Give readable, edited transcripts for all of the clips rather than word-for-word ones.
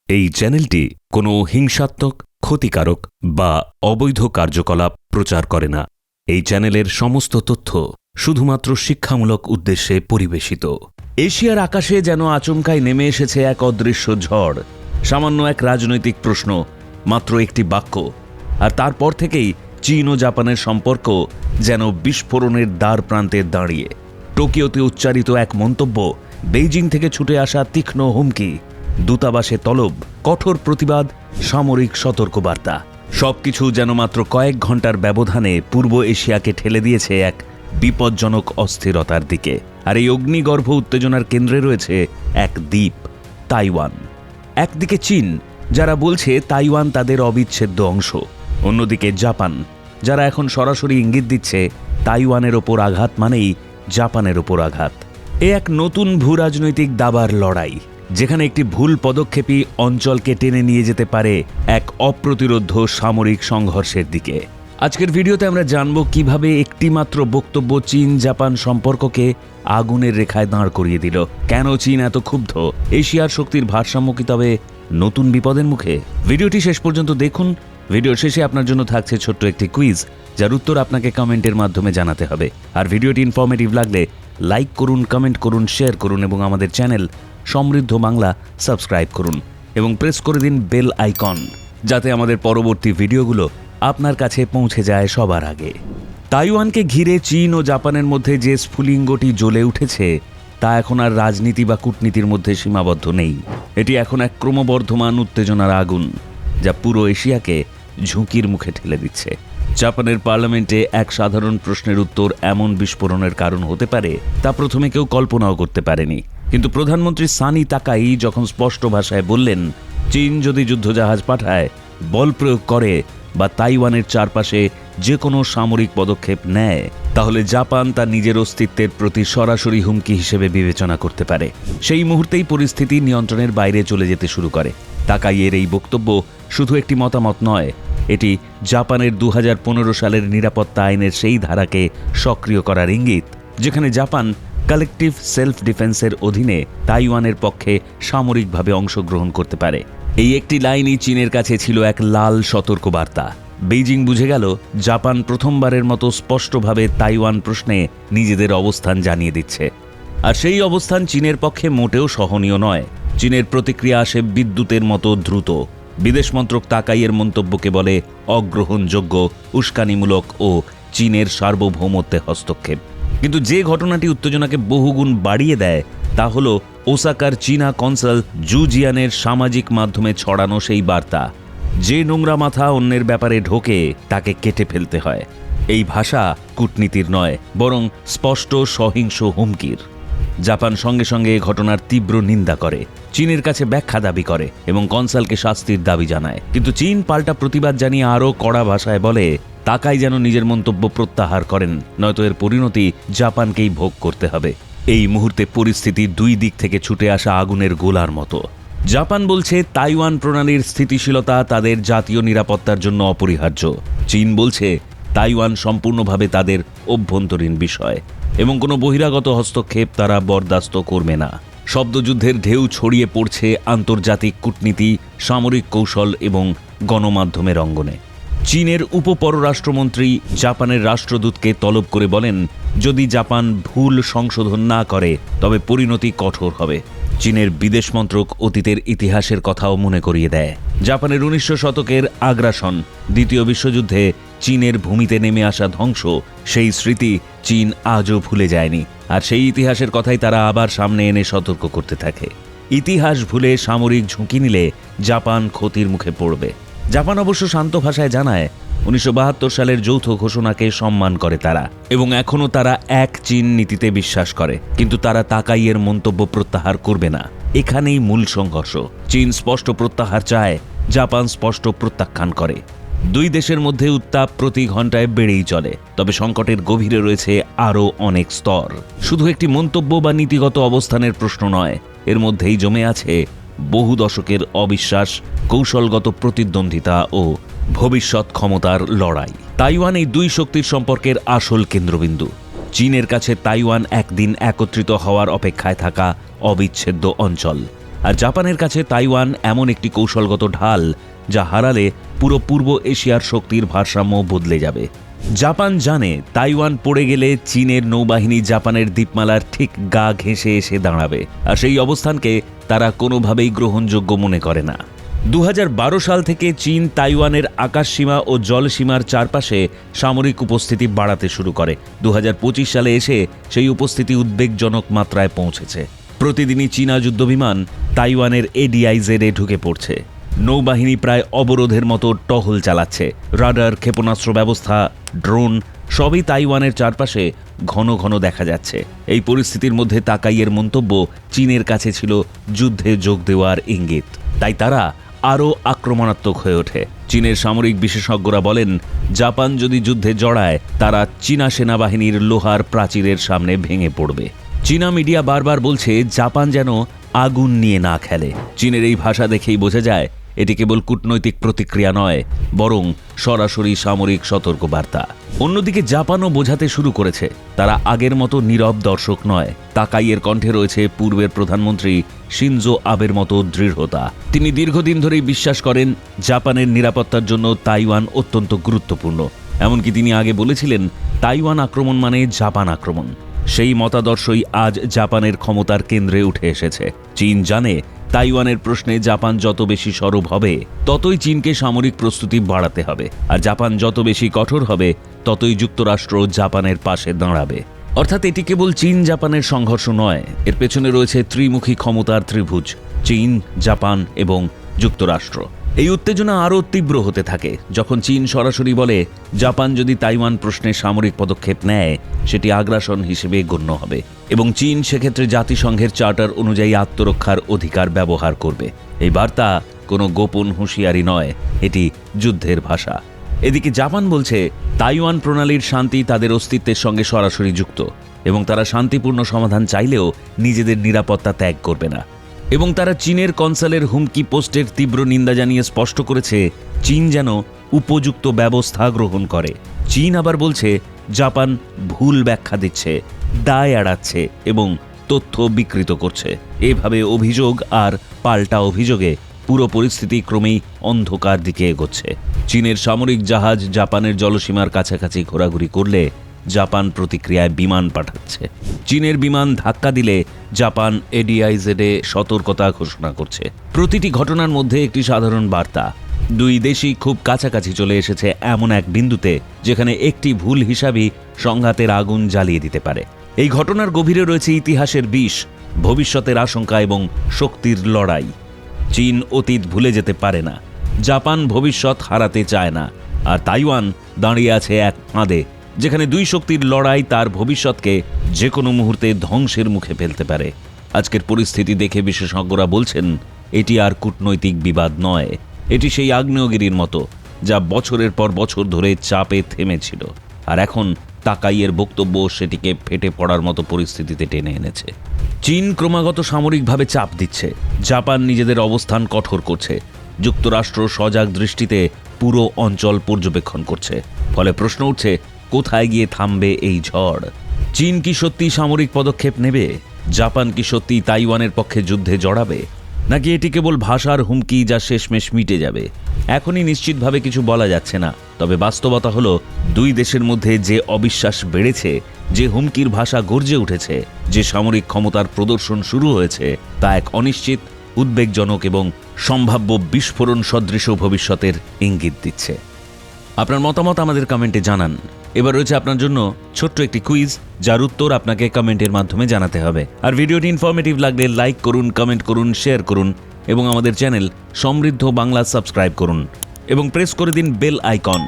এই চ্যানেলটি কোনো হিংসাত্মক, ক্ষতিকারক বা অবৈধ কার্যকলাপ প্রচার করে না। এই চ্যানেলের সমস্ত তথ্য শুধুমাত্র শিক্ষামূলক উদ্দেশ্যে পরিবেশিত। এশিয়ার আকাশে যেন আচমকাই নেমে এসেছে এক অদৃশ্য ঝড়। সামান্য এক রাজনৈতিক প্রশ্ন, মাত্র একটি বাক্য, আর তারপর থেকেই চীন ও জাপানের সম্পর্ক যেন বিস্ফোরণের দ্বার প্রান্তে দাঁড়িয়ে। টোকিওতে উচ্চারিত এক মন্তব্য, বেইজিং থেকে ছুটে আসা তীক্ষ্ণ হুমকি, দূতাবাসে তলব, কঠোর প্রতিবাদ, সামরিক সতর্কবার্তা, সবকিছু যেন মাত্র কয়েক ঘন্টার ব্যবধানে পূর্ব এশিয়াকে ঠেলে দিয়েছে এক বিপজ্জনক অস্থিরতার দিকে। আর এই অগ্নিগর্ভ উত্তেজনার কেন্দ্রে রয়েছে এক দ্বীপ, তাইওয়ান। একদিকে চীন, যারা বলছে তাইওয়ান তাদের অবিচ্ছেদ্য অংশ, অন্যদিকে জাপান, যারা এখন সরাসরি ইঙ্গিত দিচ্ছে তাইওয়ানের ওপর আঘাত মানেই জাপানের ওপর আঘাত। এ এক নতুন ভূরাজনৈতিক দাবার লড়াই, যেখানে একটি ভুল পদক্ষেপই অঞ্চলকে টেনে নিয়ে যেতে পারে এক অপ্রতিরোধ্য সামরিক সংঘর্ষের দিকে। আজকের ভিডিওতে আমরা জানব কিভাবে একটিমাত্র বক্তব্য চীন জাপান সম্পর্ককে আগুনের রেখায় দাঁড় করিয়ে দিল। কেন চীন এত ক্ষুব্ধ? এশিয়ার শক্তির ভারসাম্য কি তবে নতুন বিপদের মুখে? ভিডিওটি শেষ পর্যন্ত দেখুন। ভিডিওর শেষে আপনার জন্য থাকছে ছোট্ট একটি কুইজ, যার উত্তর আপনাকে কমেন্টের মাধ্যমে জানাতে হবে। আর ভিডিওটি ইনফরমেটিভ লাগলে লাইক করুন, কমেন্ট করুন, শেয়ার করুন এবং আমাদের চ্যানেল সমৃদ্ধ বাংলা সাবস্ক্রাইব করুন এবং প্রেস করে দিন বেল আইকন, যাতে আমাদের পরবর্তী ভিডিওগুলো আপনার কাছে পৌঁছে যায় সবার আগে। তাইওয়ানকে ঘিরে চীন ও জাপানের মধ্যে যে স্ফুলিঙ্গটি জ্বলে উঠেছে, তা এখন আর রাজনীতি বা কূটনীতির মধ্যে সীমাবদ্ধ নেই। এটি এখন এক ক্রমবর্ধমান উত্তেজনার আগুন, যা পুরো এশিয়াকে ঝুঁকির মুখে ঠেলে দিচ্ছে। জাপানের পার্লামেন্টে এক সাধারণ প্রশ্নের উত্তর এমন বিস্ফোরণের কারণ হতে পারে তা প্রথমে কেউ কল্পনাও করতে পারেনি। কিন্তু প্রধানমন্ত্রী সানি তাকাই যখন স্পষ্ট ভাষায় বললেন, চীন যদি যুদ্ধজাহাজ পাঠায়, বল প্রয়োগ করে বা তাইওয়ানের চারপাশে যে কোনো সামরিক পদক্ষেপ নেয়, তাহলে জাপান তার নিজের অস্তিত্বের প্রতি সরাসরি হুমকি হিসেবে বিবেচনা করতে পারে। সেই মুহূর্তেই পরিস্থিতি নিয়ন্ত্রণের বাইরে চলে যেতে শুরু করে। তাকাইয়ের এই বক্তব্য শুধু একটি মতামত নয়, এটি জাপানের 2015 সালের নিরাপত্তা আইনের সেই ধারাকে সক্রিয় করার ইঙ্গিত, যেখানে জাপান কালেকটিভ সেলফ ডিফেন্সের অধীনে তাইওয়ানের পক্ষে সামরিকভাবে অংশগ্রহণ করতে পারে। এই একটি লাইনই চীনের কাছে ছিল এক লাল সতর্কবার্তা। বেইজিং বুঝে গেল জাপান প্রথমবারের মতো স্পষ্টভাবে তাইওয়ান প্রশ্নে নিজেদের অবস্থান জানিয়ে দিচ্ছে। আর সেই অবস্থান চীনের পক্ষে মোটেও সহনীয় নয়। চীনের প্রতিক্রিয়া আসে বিদ্যুতের মতো দ্রুত। বিদেশ মন্ত্রক তাকাইয়ের মন্তব্যকে বলে অগ্রহণযোগ্য, উস্কানিমূলক ও চীনের সার্বভৌমত্বে হস্তক্ষেপ। কিন্তু যে ঘটনাটি উত্তেজনাকে বহুগুণ বাড়িয়ে দেয় তা হল ওসাকার চীনা কনসাল জু জিয়ানের সামাজিক মাধ্যমে ছড়ানো সেই বার্তা, যে নোংরা মাথা অন্যের ব্যাপারে ঢোকে তাকে কেটে ফেলতে হয়। এই ভাষা কূটনীতির নয়, বরং স্পষ্ট সহিংস হুমকির। জাপান সঙ্গে সঙ্গে এ ঘটনার তীব্র নিন্দা করে, চীনের কাছে ব্যাখ্যা দাবি করে এবং কনসালকে শাস্তির দাবি জানায়। কিন্তু চীন পাল্টা প্রতিবাদ জানিয়ে আরও কড়া ভাষায় বলে, তাকাই যেন নিজের মন্তব্য প্রত্যাহার করেন, নয়তো এর পরিণতি জাপানকেই ভোগ করতে হবে। এই মুহূর্তে পরিস্থিতি দুই দিক থেকে ছুটে আসা আগুনের গোলার মতো। জাপান বলছে তাইওয়ান প্রণালীর স্থিতিশীলতা তাদের জাতীয় নিরাপত্তার জন্য অপরিহার্য। চীন বলছে তাইওয়ান সম্পূর্ণভাবে তাদের অভ্যন্তরীণ বিষয় এবং কোনো বহিরাগত হস্তক্ষেপ তারা বরদাস্ত করবে না। শব্দযুদ্ধের ঢেউ ছড়িয়ে পড়ছে আন্তর্জাতিক কূটনীতি, সামরিক কৌশল এবং গণমাধ্যমের অঙ্গনে। চীনের উপপররাষ্ট্রমন্ত্রী জাপানের রাষ্ট্রদূতকে তলব করে বলেন, যদি জাপান ভুল সংশোধন না করে তবে পরিণতি কঠোর হবে। চীনের বিদেশ মন্ত্রক অতীতের ইতিহাসের কথাও মনে করিয়ে দেয়। জাপানের 1900 শতকের আগ্রাসন, দ্বিতীয় বিশ্বযুদ্ধে চীনের ভূমিতে নেমে আসা ধ্বংস, সেই স্মৃতি চীন আজও ভুলে যায়নি। আর সেই ইতিহাসের কথাই তারা আবার সামনে এনে সতর্ক করতে থাকে। ইতিহাস ভুলে সামরিক ঝুঁকি নিলে জাপান ক্ষতির মুখে পড়বে। জাপান অবশ্য শান্ত ভাষায় জানায়, 1972 সালের যৌথ ঘোষণাকে সম্মান করে তারা এবং এখনও তারা এক চীন নীতিতে বিশ্বাস করে। কিন্তু তারা তাকাইয়ের মন্তব্য প্রত্যাহার করবে না। এখানেই মূল সংঘর্ষ। চীন স্পষ্ট প্রত্যাহার চায়, জাপান স্পষ্ট প্রত্যাখ্যান করে। দুই দেশের মধ্যে উত্তাপ প্রতি ঘন্টায় বেড়েই চলে। তবে সংকটের গভীরে রয়েছে আরও অনেক স্তর। শুধু একটি মন্তব্য বা নীতিগত অবস্থানের প্রশ্ন নয়, এর মধ্যেই জমে আছে বহু দশকের অবিশ্বাস, কৌশলগত প্রতিদ্বন্দ্বিতা ও ভবিষ্যৎ ক্ষমতার লড়াই। তাইওয়ান এই দুই শক্তির সম্পর্কের আসল কেন্দ্রবিন্দু। চীনের কাছে তাইওয়ান একদিন একত্রিত হওয়ার অপেক্ষায় থাকা অবিচ্ছেদ্য অঞ্চল, আর জাপানের কাছে তাইওয়ান এমন একটি কৌশলগত ঢাল যা হারালে পুরো পূর্ব এশিয়ার শক্তির ভারসাম্য বদলে যাবে। জাপান জানে তাইওয়ান পড়ে গেলে চীনের নৌবাহিনী জাপানের দ্বীপমালার ঠিক গা ঘেঁষে এসে দাঁড়াবে, আর সেই অবস্থানকে তারা কোনোভাবেই গ্রহণযোগ্য মনে করে না। 2012 সাল থেকে চীন তাইওয়ানের আকাশসীমা ও জলসীমার চারপাশে সামরিক উপস্থিতি বাড়াতে শুরু করে। 2025 সালে এসে সেই উপস্থিতি উদ্বেগজনক মাত্রায় পৌঁছেছে। প্রতিদিনই চীনা যুদ্ধবিমান তাইওয়ানের এডিআইজেডে ঢুকে পড়ছে। নৌবাহিনী প্রায় অবরোধের মতো টহল চালাচ্ছে। রাডার, ক্ষেপণাস্ত্র ব্যবস্থা, ড্রোন সবই তাইওয়ানের চারপাশে ঘন ঘন দেখা যাচ্ছে। এই পরিস্থিতির মধ্যে তাকাইয়ের মন্তব্য চীনের কাছে ছিল যুদ্ধে যোগ দেওয়ার ইঙ্গিত। তাই তারা আরও আক্রমণাত্মক হয়ে ওঠে। চীনের সামরিক বিশেষজ্ঞরা বলেন, জাপান যদি যুদ্ধে জড়ায় তারা চীনা সেনাবাহিনীর লোহার প্রাচীরের সামনে ভেঙে পড়বে। চীনা মিডিয়া বারবার বলছে জাপান যেন আগুন নিয়ে না খেলে। চীনের এই ভাষা দেখেই বোঝা যায় এটি কেবল কূটনৈতিক প্রতিক্রিয়া নয়, বরং সরাসরি সামরিক সতর্কবার্তা। অন্যদিকে জাপানও বোঝাতে শুরু করেছে তারা আগের মতো নীরব দর্শক নয়। তাকাইয়ের কণ্ঠে রয়েছে পূর্বের প্রধানমন্ত্রী শিনজো আবের মতো দৃঢ়তা। তিনি দীর্ঘদিন ধরেই বিশ্বাস করেন জাপানের নিরাপত্তার জন্য তাইওয়ান অত্যন্ত গুরুত্বপূর্ণ। এমনকি তিনি আগে বলেছিলেন তাইওয়ান আক্রমণ মানে জাপান আক্রমণ। সেই মতাদর্শই আজ জাপানের ক্ষমতার কেন্দ্রে উঠে এসেছে। চীন জানে তাইওয়ানের প্রশ্নে জাপান যত বেশি সরব হবে ততই চীনকে সামরিক প্রস্তুতি বাড়াতে হবে, আর জাপান যত বেশি কঠোর হবে ততই যুক্তরাষ্ট্র জাপানের পাশে দাঁড়াবে। অর্থাৎ এটি কেবল চীন জাপানের সংঘর্ষ নয়, এর পেছনে রয়েছে ত্রিমুখী ক্ষমতার ত্রিভুজ: চীন, জাপান এবং যুক্তরাষ্ট্র। এই উত্তেজনা আরও তীব্র হতে থাকে যখন চীন সরাসরি বলে জাপান যদি তাইওয়ান প্রশ্নে সামরিক পদক্ষেপ নেয় সেটি আগ্রাসন হিসেবে গণ্য হবে, এবং চীন সেক্ষেত্রে জাতিসংঘের চার্টার অনুযায়ী আত্মরক্ষার অধিকার ব্যবহার করবে। এই বার্তা কোনো গোপন হুঁশিয়ারি নয়, এটি যুদ্ধের ভাষা। এদিকে জাপান বলছে তাইওয়ান প্রণালীর শান্তি তাদের অস্তিত্বের সঙ্গে সরাসরি যুক্ত, এবং তারা শান্তিপূর্ণ সমাধান চাইলেও নিজেদের নিরাপত্তা ত্যাগ করবে না। এবং তারা চীনের কনসালের হুমকি পোস্টের তীব্র নিন্দা জানিয়ে স্পষ্ট করেছে চীন যেন উপযুক্ত ব্যবস্থা গ্রহণ করে। চীন আবার বলছে জাপান ভুল ব্যাখ্যা দিচ্ছে, দায় এড়াচ্ছে এবং তথ্য বিকৃত করছে। এভাবে অভিযোগ আর পাল্টা অভিযোগে পুরো পরিস্থিতি ক্রমেই অন্ধকার দিকে এগোচ্ছে। চীনের সামরিক জাহাজ জাপানের জলসীমার কাছাকাছি ঘোরাঘুরি করলে জাপান প্রতিক্রিয়ায় বিমান পাঠাচ্ছে। চীনের বিমান ধাক্কা দিলে জাপান এডিআইজেডে সতর্কতা ঘোষণা করছে। প্রতিটি ঘটনার মধ্যে একটি সাধারণ বার্তা: দুই দেশই খুব কাছাকাছি চলে এসেছে এমন এক বিন্দুতে যেখানে একটি ভুল হিসাবই সংঘাতের আগুন জ্বালিয়ে দিতে পারে। এই ঘটনার গভীরে রয়েছে ইতিহাসের বিষ, ভবিষ্যতের আশঙ্কা এবং শক্তির লড়াই। চীন অতীত ভুলে যেতে পারে না, জাপান ভবিষ্যৎ হারাতে চায় না, আর তাইওয়ান দাঁড়িয়ে আছে এক ফাঁদে যেখানে দুই শক্তির লড়াই তার ভবিষ্যৎকে যে কোনো মুহূর্তে ধ্বংসের মুখে ফেলতে পারে। আজকের পরিস্থিতি দেখে বিশেষজ্ঞরা বলছেন এটি আর কূটনৈতিক বিবাদ নয়, এটি সেই আগ্নেয়গিরির মতো যা বছরের পর বছর ধরে চাপে থেমেছিল, আর এখন তাকাইয়ের বক্তব্য সেটিকে ফেটে পড়ার মতো পরিস্থিতিতে টেনে এনেছে। চীন ক্রমাগত সামরিকভাবে চাপ দিচ্ছে, জাপান নিজেদের অবস্থান কঠোর করছে, যুক্তরাষ্ট্র সজাগ দৃষ্টিতে পুরো অঞ্চল পর্যবেক্ষণ করছে। ফলে প্রশ্ন উঠছে, কোথায় গিয়ে থামবে এই ঝড়? চীন কি সত্যি সামরিক পদক্ষেপ নেবে? জাপান কি সত্যি তাইওয়ানের পক্ষে যুদ্ধে জড়াবে? নাকি এটি কেবল ভাষার হুমকি যা শেষমেশ মিটে যাবে? এখনই নিশ্চিতভাবে কিছু বলা যাচ্ছে না। তবে বাস্তবতা হলো দুই দেশের মধ্যে যে অবিশ্বাস বেড়েছে, যে হুমকির ভাষা গর্জে উঠেছে, যে সামরিক ক্ষমতার প্রদর্শন শুরু হয়েছে তা এক অনিশ্চিত, উদ্বেগজনক এবং সম্ভাব্য বিস্ফোরণ সদৃশ ভবিষ্যতের ইঙ্গিত দিচ্ছে। আপনার মতামত আমাদের কমেন্টে জানান। এবার রয়েছে আপনার জন্য ছোট্ট একটি কুইজ, যার উত্তর আপনাকে কমেন্টের মাধ্যমে জানাতে হবে। আর ভিডিওটি ইনফরমেটিভ লাগলে লাইক করুন, কমেন্ট করুন, শেয়ার করুন এবং আমাদের চ্যানেল সমৃদ্ধ বাংলা সাবস্ক্রাইব করুন এবং প্রেস করে দিন বেল আইকন,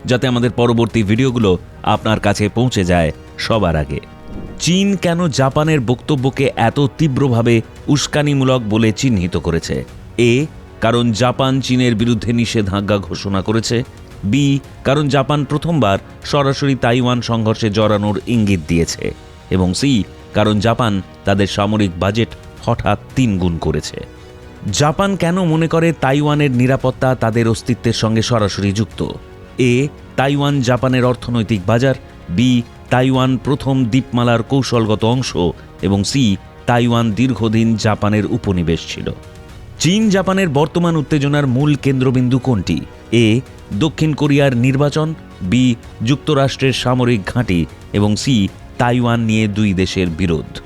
যাতে আমাদের পরবর্তী ভিডিওগুলো আপনার কাছে পৌঁছে যায় সবার আগে। চীন কেন জাপানের বক্তব্যকে এত তীব্রভাবে উস্কানিমূলক বলে চিহ্নিত করেছে? এ, কারণ জাপান চীনের বিরুদ্ধে নিষেধাজ্ঞা ঘোষণা করেছে। বি, কারণ জাপান প্রথমবার সরাসরি তাইওয়ান সংঘর্ষে জড়ানোর ইঙ্গিত দিয়েছে। এবং সি, কারণ জাপান তাদের সামরিক বাজেট হঠাৎ 3 গুণ করেছে। জাপান কেন মনে করে তাইওয়ানের নিরাপত্তা তাদের অস্তিত্বের সঙ্গে সরাসরি যুক্ত? এ, তাইওয়ান জাপানের অর্থনৈতিক বাজার। বি, তাইওয়ান প্রথম দ্বীপমালার কৌশলগত অংশ। এবং সি, তাইওয়ান দীর্ঘদিন জাপানের উপনিবেশ ছিল। চীন জাপানের বর্তমান উত্তেজনার মূল কেন্দ্রবিন্দু কোনটি? এ. দক্ষিণ কোরিয়ার নির্বাচন, বি. যুক্তরাষ্ট্রের সামরিক ঘাঁটি এবং সি. তাইওয়ান নিয়ে দুই দেশের বিরোধ।